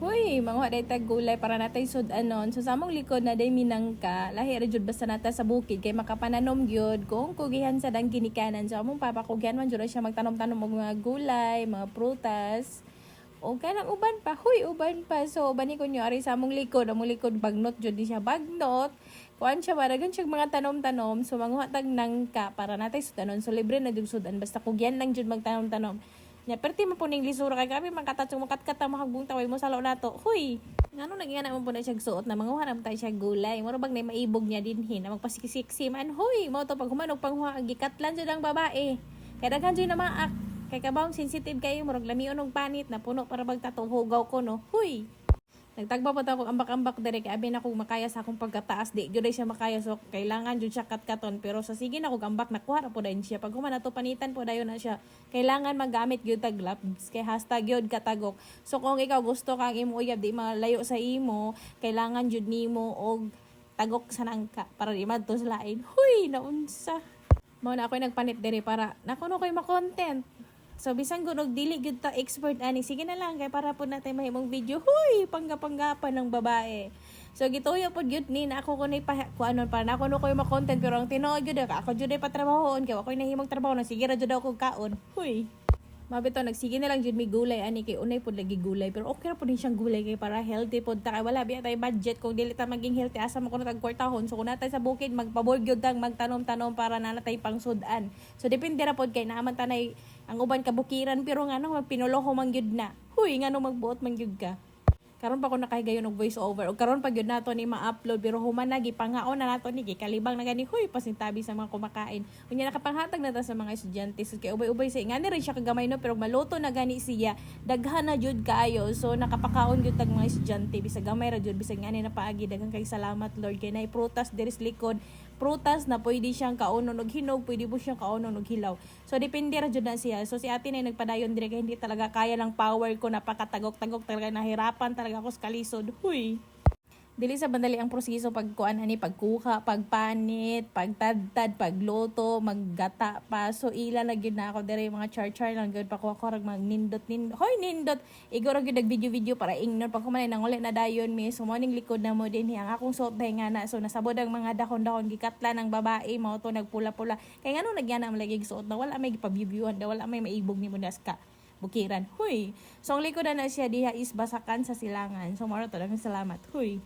Huy, mga day tag gulay para natay sudanon. So sa among likod na day minangka, lahi ra jud basta nata sa bukid kay makapananom gyud kung kugihan sa dang ginikanan. So among papa kugihan man jud siya magtanom-tanom og mga gulay, mga prutas. O kanang uban pa, huy uban pa. So bani ko nyo ari sa among likod bagnot jud di siya bagnot. Kuan siya maragan siya mga tanom-tanom. So manguha tag nangka para natay sudanon. So libre na jud sudan basta kugihan lang jud magtanom-tanom. Nya perti mo po ning lisura kay kami mangkatatsong makatkata makagbung taway mo salo nato. Huy. Ngano nagyana mo po na siya suot na mga haram tayo siya gulay. Mura bag na maibog niya dinhin na magpasikisiksi man. Huy, mo to pag humanog panghuha gikatlan jud ang babae. Kay daghan jud na maak. Kay kabawang sensitive kayo murag lamion og panit na puno para bag tatong hugaw ko no. Huy. Nagtagba pa ako ambak-ambak dere kay abi na kog makaya sa akong pagkataas di jud siya makaya so kailangan jud siya katkaton pero sa sige na kog ambak nakuha ra po dayon siya pag human nato panitan po dayon na siya kailangan magamit gyud tag gloves kay hashtag gyud katagok so kung ikaw gusto kang imo uyab di malayo sa imo kailangan jud nimo og tagok sa nangka para di madto sa lain huy naunsa mao na ako nagpanit dere para nakuno koy ma-content. So bisan gud og dili gyud ta expert ani sige na lang kay para pud natay mahimong video. Huy, panggapanggapan ng babae. So gituyo pud gyud ni na ako kunay kuanon para na kuno koy ma-content pero ang tinuod gyud ako jud ay patrabahon kay wa koy nahimong trabaho na sige ra jud ako kaon. Huy. Mabito nagsige na lang jud mi gulay ani kay unay pud lagi gulay pero okay ra pud din siyang gulay kay para healthy pud ta kay wala biya tay budget kung dili ta maging healthy asa mo kuno tag kwartahon so kun natay sa bukid magpaboard gyud tang magtanom-tanom para nanatay pang sudan so depende ra pud kay naaman tanay ang uban kabukiran pero ngano magpinuloho man gyud na huy ngano magbuot man gyud ka karon pa ko nakahigayon og voice over og karon pa gyud nato ni ma-upload pero human na gipanghaon na nato ni gikalibang na gani huy pasintabi sa mga kumakain unya nakapanghatag na ta sa mga estudyante so kay ubay-ubay sa ngani rin siya kagamay no pero maluto na gani siya daghan na jud kaayo so nakapakaon jud tag mga estudyante bisag gamay ra jud bisag ngani na paagi daghang kay salamat Lord kay nay prutas diri sa likod prutas na pwede siyang kaunon og hinog, pwede mo siyang kaunon og hilaw. So depende ra jud na siya. So si ate na nagpadayon dire kay hindi talaga kaya ng power ko napakatagok-tagok talaga nahirapan talaga ako sa kalisod. Huy. Dili sa bandali ang proseso pagkuan ani pagkuha, pagpanit, pagtadtad, pagluto, maggata pa. So ila na gyud na ako dire mga char-char lang gyud pa ko rag magnindot hoy nindot. Igor gyud nag video para ingnon pag humanay nang uli na dayon mi. So morning likod na mo din ang akong suot day nga na. So nasabod ang mga dahon-dahon gikatla ng babae mao to nagpula-pula. Kay ngano nagyana am lagi suot na wala may gipabibyuhan da wala may maibog ni mo ka bukiran. Huy. So ang likod na siya diha is basakan sa silangan. So maro to salamat. Huy.